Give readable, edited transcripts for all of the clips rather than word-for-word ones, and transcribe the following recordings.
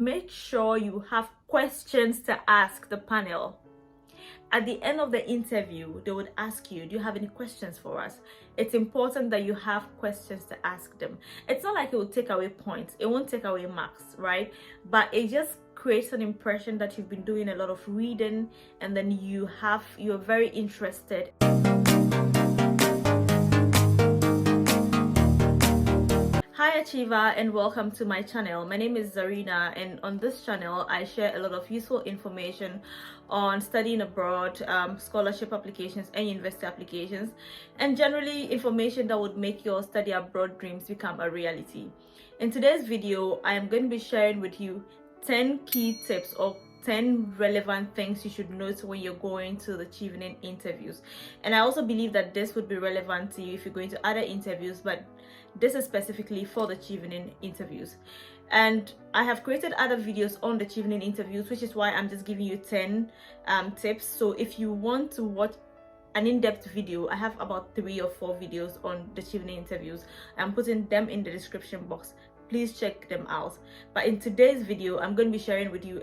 make sure you have questions to ask the panel. At the end of the interview, they would ask you, do you have any questions for us? It's important that you have questions to ask them. It's not like it will take away points, it won't take away marks, right? But it just creates an impression that you've been doing a lot of reading, and then you're very interested. Hi Achiever, and welcome to my channel. My name is Zarina, and on this channel I share a lot of useful information on studying abroad, scholarship applications and university applications, and generally information that would make your study abroad dreams become a reality. In today's video, I am going to be sharing with you 10 key tips or 10 relevant things you should note when you're going to the Chevening interviews. And I also believe that this would be relevant to you if you're going to other interviews, but this is specifically for the Chevening interviews. And I have created other videos on the Chevening interviews, which is why I'm just giving you 10 tips. So if you want to watch an in-depth video, I have about 3 or 4 videos on the Chevening interviews. I'm putting them in the description box. Please check them out. But in today's video, I'm going to be sharing with you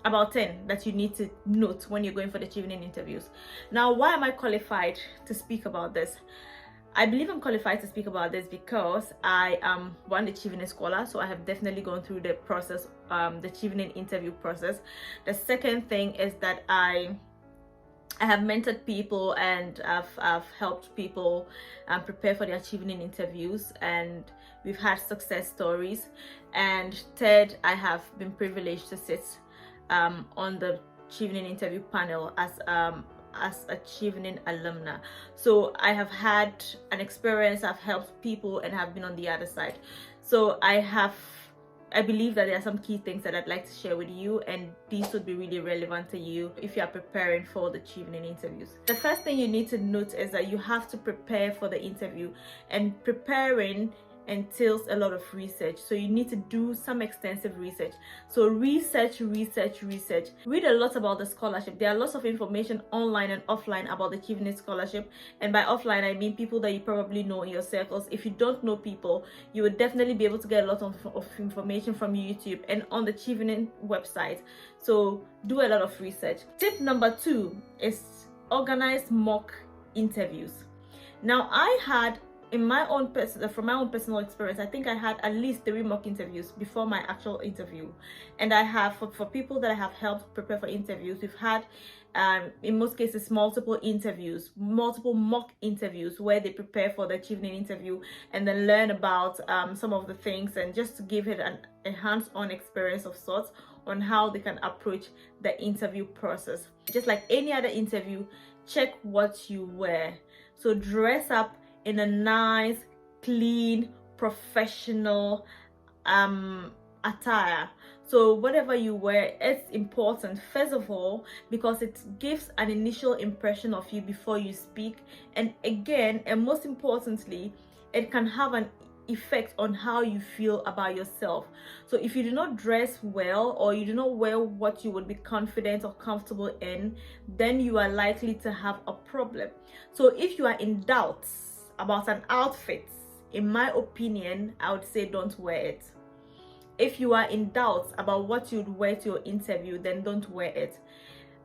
about 10 that you need to note when you're going for the Chevening interviews. Now, why am I qualified to speak about this? I believe I'm qualified to speak about this because I am the Chevening scholar, so I have definitely gone through the process, the Chevening interview process. The second thing is that I have mentored people and I've helped people prepare for their Chevening interviews, and we've had success stories. And third, I have been privileged to sit on the Chevening interview panel as a Chevening alumna. So I have had an experience, I've helped people, and have been on the other side. So I believe that there are some key things that I'd like to share with you, and these would be really relevant to you if you are preparing for the Chevening interviews. The first thing you need to note is that you have to prepare for the interview, and preparing entails a lot of research. So you need to do some extensive research. So research. Read a lot about the scholarship. There are lots of information online and offline about the Chevening Scholarship, and by offline I mean people that you probably know in your circles. If you don't know people, you would definitely be able to get a lot of information from YouTube and on the Chevening website. So do a lot of research. Tip number 2 is organize mock interviews. Now, I had from my own personal experience, I think I had at least 3 mock interviews before my actual interview. And I have, for people that I have helped prepare for interviews, we've had in most cases multiple mock interviews where they prepare for the Chevening interview and then learn about some of the things, and just to give it a hands-on experience of sorts on how they can approach the interview process. Just like any other interview, check what you wear. So dress up in a nice, clean, professional attire. So whatever you wear, it's important, first of all, because it gives an initial impression of you before you speak, and again, and most importantly, it can have an effect on how you feel about yourself. So if you do not dress well, or you do not wear what you would be confident or comfortable in, then you are likely to have a problem. So if you are in doubt about an outfit, in my opinion, I would say don't wear it. If you are in doubt about what you'd wear to your interview, then don't wear it.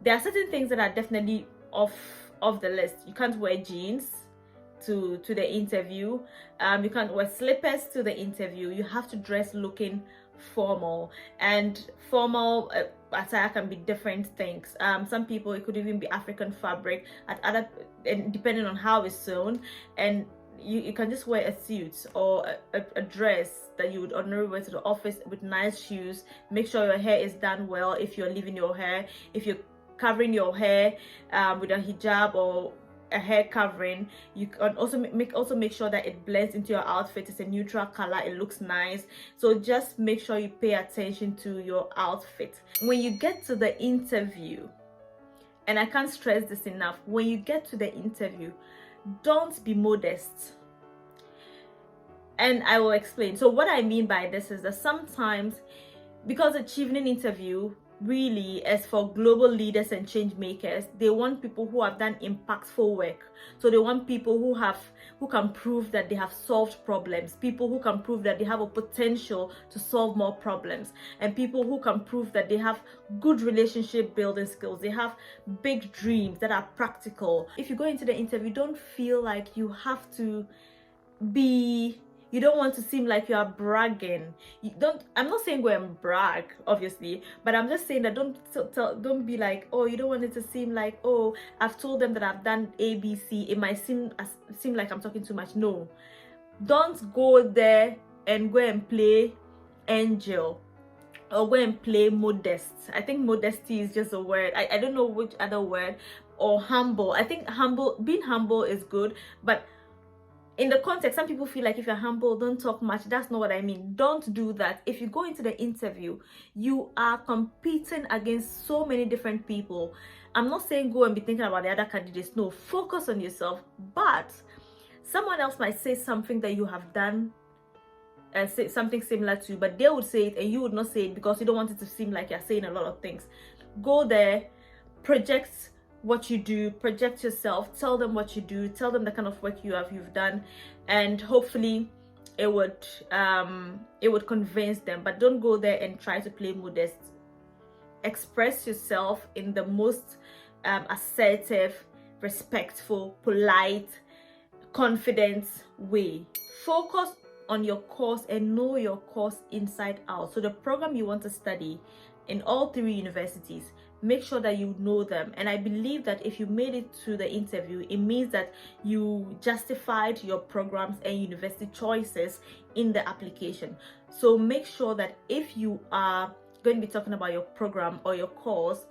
There are certain things that are definitely off the list. You can't wear jeans to the interview. You can't wear slippers to the interview. You have to dress looking formal, and formal attire can be different things. Some people, it could even be African fabric, and depending on how it's sewn, and you can just wear a suit or a dress that you would ordinarily wear to the office with nice shoes. Make sure your hair is done well if you're leaving your hair. If you're covering your hair with a hijab or a hair covering, you can also make sure that it blends into your outfit. It's a neutral color, it looks nice. So just make sure you pay attention to your outfit when you get to the interview. And I can't stress this enough, when you get to the interview, don't be modest, and I will explain. So what I mean by this is that sometimes, because a Chevening interview really is for global leaders and change makers. They want people who have done impactful work. So they want people who can prove that they have solved problems, people who can prove that they have a potential to solve more problems, and people who can prove that they have good relationship building skills. They have big dreams that are practical. If you go into the interview, don't feel like you have to you don't want to seem like you are bragging. I'm not saying go and brag, obviously, but I'm just saying that don't be like, oh, you don't want it to seem like, oh, I've told them that I've done ABC. It might seem like I'm talking too much. No, don't go there and go and play angel or go and play modest. I think modesty is just a word. I don't know which other word. Or humble. I think being humble is good, but in the context, some people feel like if you're humble, don't talk much. That's not what I mean. Don't do that. If you go into the interview, you are competing against so many different people. I'm not saying go and be thinking about the other candidates. No, focus on yourself. But someone else might say something that you have done and say something similar to, but they would say it and you would not say it because you don't want it to seem like you're saying a lot of things. Go there, project what you do, project yourself, tell them what you do, tell them the kind of work you've done, and hopefully it would convince them. But don't go there and try to play modest. Express yourself in the most assertive, respectful, polite, confident way. Focus on your course and know your course inside out. So the program you want to study in all 3 universities, make sure that you know them. And I believe that if you made it to the interview, it means that you justified your programs and university choices in the application. So make sure that if you are going to be talking about your program or your course,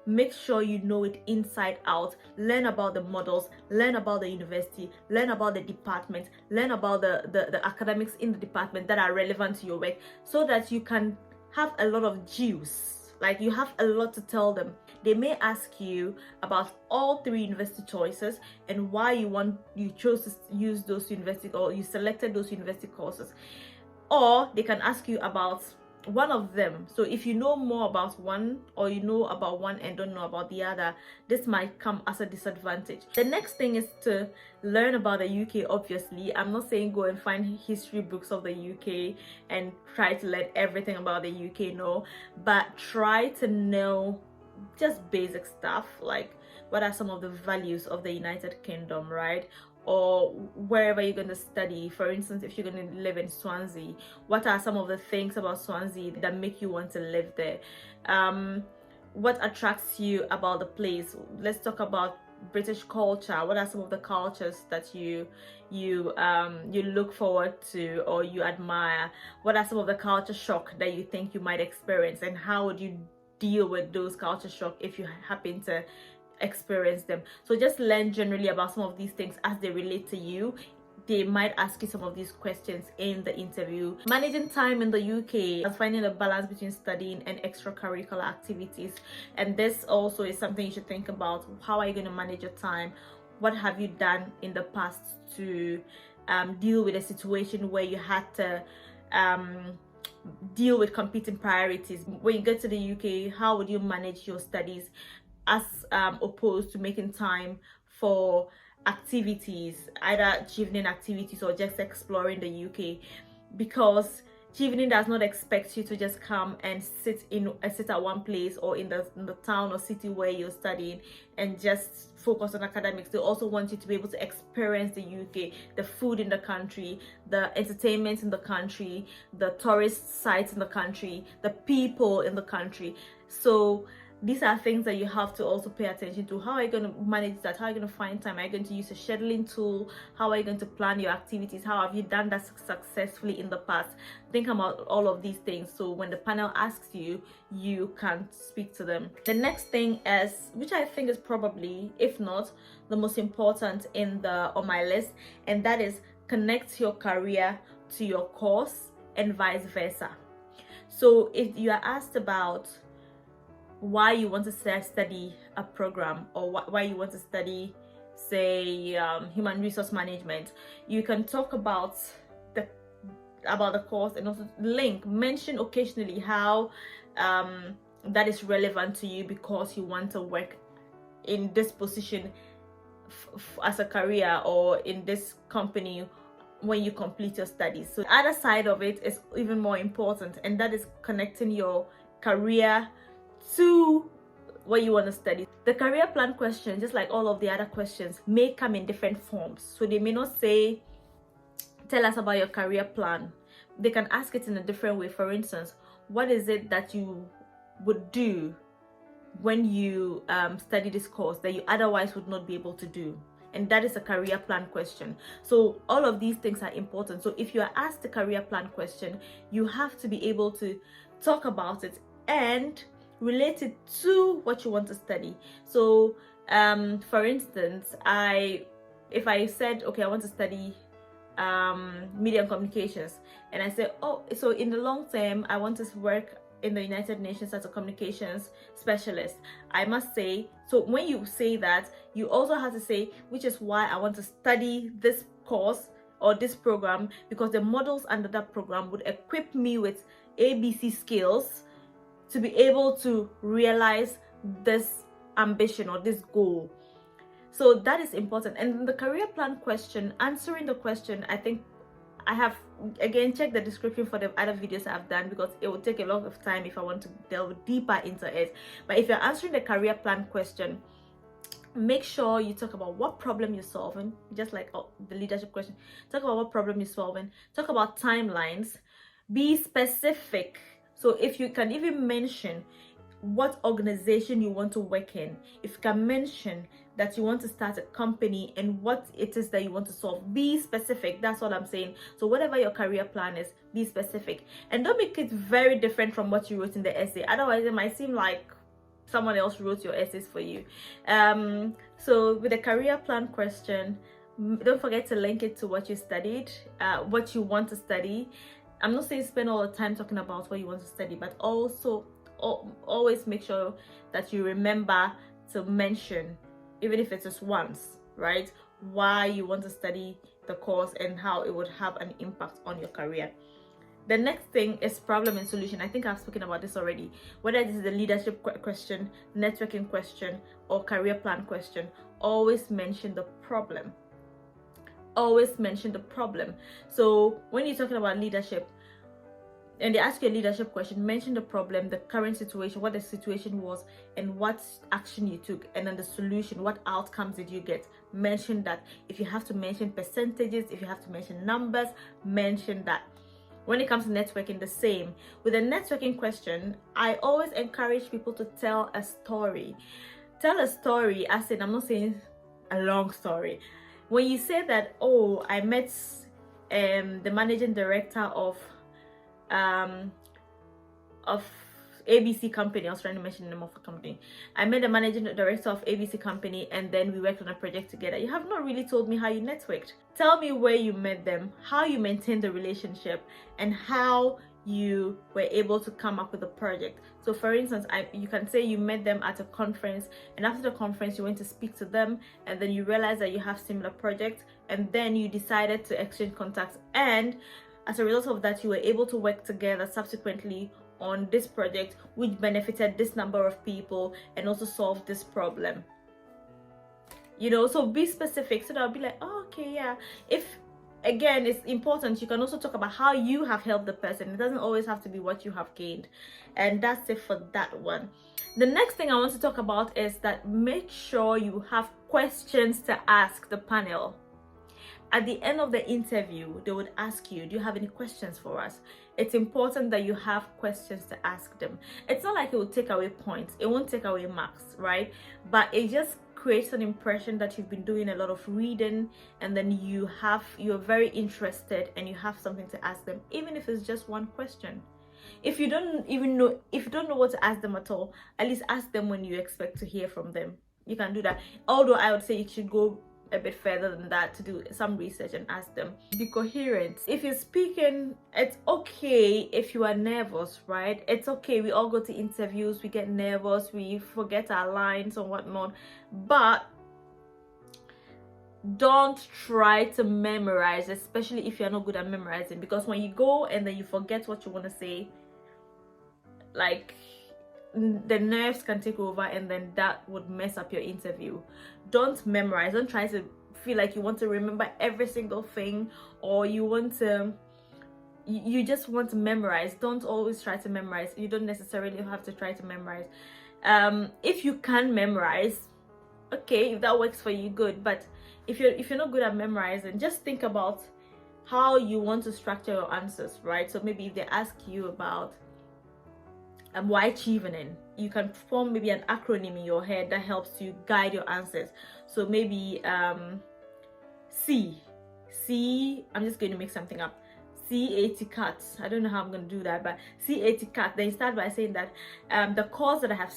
make sure you know it inside out. Learn about the models, learn about the university, learn about the department, learn about the academics in the department that are relevant to your work, so that you can have a lot of juice. Like, you have a lot to tell them. They may ask you about all 3 university choices and why you chose to use those university, or you selected those university courses. Or they can ask you about one of them. So if you know more about one, or you know about one and don't know about the other, this might come as a disadvantage. The next thing is to learn about the UK. Obviously, I'm not saying go and find history books of the UK and try to learn everything about the UK, no, but try to know just basic stuff, like what are some of the values of the United Kingdom, right? Or wherever you're going to study. For instance, if you're going to live in Swansea, what are some of the things about Swansea that make you want to live there? What attracts you about the place? Let's talk about British culture. What are some of the cultures that you look forward to or you admire? What are some of the culture shock that you think you might experience, and how would you deal with those culture shock if you happen to experience them? So just learn generally about some of these things as they relate to you. They might ask you some of these questions in the interview. Managing time in the UK and finding a balance between studying and extracurricular activities. And this also is something you should think about. How are you going to manage your time? What have you done in the past to deal with a situation where you had to deal with competing priorities? When you get to the UK, how would you manage your studies as opposed to making time for activities, either Chevening activities or just exploring the UK? Because Chevening does not expect you to just come and sit at one place or in the town or city where you're studying and just focus on academics. They also want you to be able to experience the UK, the food in the country, the entertainment in the country, the tourist sites in the country, the people in the country. So these are things that you have to also pay attention to. How are you going to manage that? How are you going to find time? Are you going to use a scheduling tool? How are you going to plan your activities? How have you done that successfully in the past? Think about all of these things, so when the panel asks you, you can speak to them. The next thing is, which I think is probably, if not the most important on my list, and that is connect your career to your course and vice versa. So if you are asked about why you want to study a program, or why you want to study, say, human resource management, you can talk about the course and also mention occasionally how that is relevant to you because you want to work in this position as a career, or in this company when you complete your studies. So the other side of it is even more important, and that is connecting your career to what you want to study. The career plan question, just like all of the other questions, may come in different forms. So they may not say, tell us about your career plan. They can ask it in a different way. For instance, what is it that you would do when you study this course that you otherwise would not be able to do? And that is a career plan question. So all of these things are important. So if you are asked a career plan question, you have to be able to talk about it and relate it to what you want to study. So for instance, if I said, okay, I want to study media and communications, and I said, oh, so in the long term I want to work in the United Nations as a communications specialist, I must say, so when you say that, you also have to say, which is why I want to study this course or this program, because the models under that program would equip me with ABC skills to be able to realize this ambition or this goal. So that is important. And the career plan question, answering the question, I think I have, again, check the description for the other videos I've done, because it will take a lot of time if I want to delve deeper into it. But if you're answering the career plan question, make sure you talk about what problem you're solving, just like the leadership question. Talk about what problem you're solving. Talk about timelines. Be specific. So if you can even mention what organization you want to work in, if you can mention that you want to start a company and what it is that you want to solve, be specific. That's what I'm saying. So whatever your career plan is, be specific, and don't make it very different from what you wrote in the essay. Otherwise it might seem like someone else wrote your essays for you. So with the career plan question, don't forget to link it to what you studied, what you want to study. I'm not saying spend all the time talking about what you want to study, but also always make sure that you remember to mention, even if it's just once, right, why you want to study the course and how it would have an impact on your career. The next thing is problem and solution. I think I've spoken about this already. Whether this is the leadership question, networking question, or career plan question, always mention the problem. Always mention the problem. So when you're talking about leadership and they ask you a leadership question, mention the problem, the current situation, what the situation was, and what action you took, and then the solution, what outcomes did you get. Mention that. If you have to mention percentages, if you have to mention numbers, mention that. When it comes to networking, the same. With a networking question, I always encourage people to tell a story. Tell a story, as in, I'm not saying a long story. When you say that, oh, I met the managing director of ABC company. I was trying to mention the name of a company. I met the managing director of ABC company, and then we worked on a project together. You have not really told me how you networked. Tell me where you met them, how you maintained the relationship, and how you were able to come up with a project. So for instance, you can say you met them at a conference, and after the conference you went to speak to them, and then you realized that you have similar projects, and then you decided to exchange contacts, and as a result of that you were able to work together subsequently on this project, which benefited this number of people and also solved this problem. You know, so be specific, so that I'll be like, oh, okay, yeah. If again, it's important, you can also talk about how you have helped the person. It doesn't always have to be what you have gained. And that's it for that one. The next thing I want to talk about is that make sure you have questions to ask the panel. At the end of the interview, they would ask you, do you have any questions for us? It's important that you have questions to ask them. It's not like it will take away points. It won't take away marks, right? But it just creates an impression that you've been doing a lot of reading, and then you're very interested and you have something to ask them, even if it's just one question. If you don't know what to ask them at all, at least ask them when you expect to hear from them. You can do that. Although I would say you should go a bit further than that to do some research and ask them. Be coherent. If you're speaking, it's okay if you are nervous, right? It's okay. We all go to interviews, we get nervous, we forget our lines and whatnot, but don't try to memorize, especially if you're not good at memorizing, because when you go and then you forget what you want to say, like, the nerves can take over, and then that would mess up your interview. Don't memorize. Don't try to feel like you want to remember every single thing, or you just want to memorize. Don't always try to memorize. You don't necessarily have to try to memorize. If you can memorize, okay, if that works for you, good. But if you're not good at memorizing, just think about how you want to structure your answers, right? So maybe if they ask you about why Chevening, you can form maybe an acronym in your head that helps you guide your answers. So maybe C, I'm just going to make something up, C80 cuts. I don't know how I'm going to do that, but C80 cut. Then you start by saying that the course that I have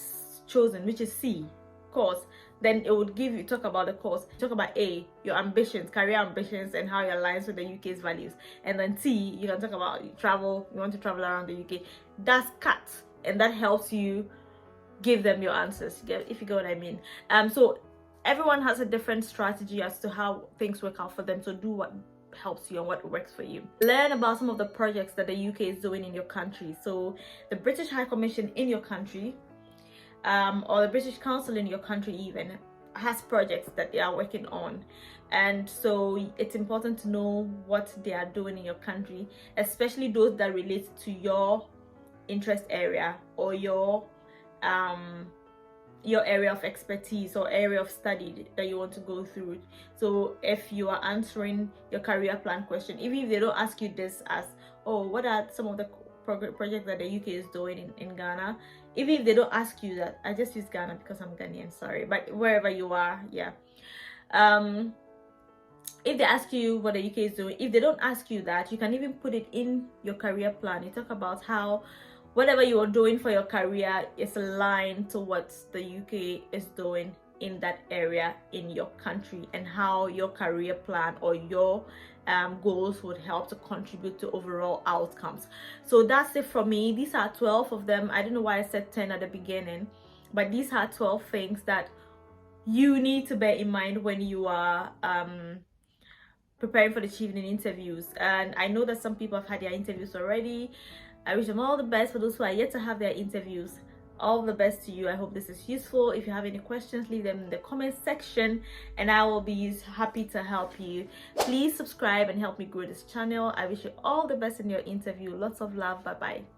chosen, which is C course, then it would give you, talk about the course, talk about A, your ambitions, career ambitions, and how it aligns with the UK's values. And then T, you can talk about travel, you want to travel around the UK. That's cut, and that helps you give them your answers, if you get what I mean. So everyone has a different strategy as to how things work out for them, so do what helps you and what works for you. Learn about some of the projects that the UK is doing in your country. So the British High Commission in your country, or the British Council in your country even, has projects that they are working on, and so it's important to know what they are doing in your country, especially those that relate to your interest area or your area of expertise or area of study that you want to go through. So if you are answering your career plan question, even if they don't ask you this as, oh, what are some of the projects that the UK is doing in Ghana, even if they don't ask you that, I just use Ghana because I'm Ghanaian, sorry, but wherever you are, yeah, if they ask you what the UK is doing, if they don't ask you that, you can even put it in your career plan. You talk about how whatever you are doing for your career is aligned to what the UK is doing in that area in your country, and how your career plan or your goals would help to contribute to overall outcomes. So that's it for me. These are 12 of them. I don't know why I said 10 at the beginning, but these are 12 things that you need to bear in mind when you are preparing for the Chevening interviews. And I know that some people have had their interviews already. I wish them all the best. For those who are yet to have their interviews, all the best to you. I hope this is useful. If you have any questions, leave them in the comment section and I will be happy to help you. Please subscribe and help me grow this channel. I wish you all the best in your interview. Lots of love. Bye bye.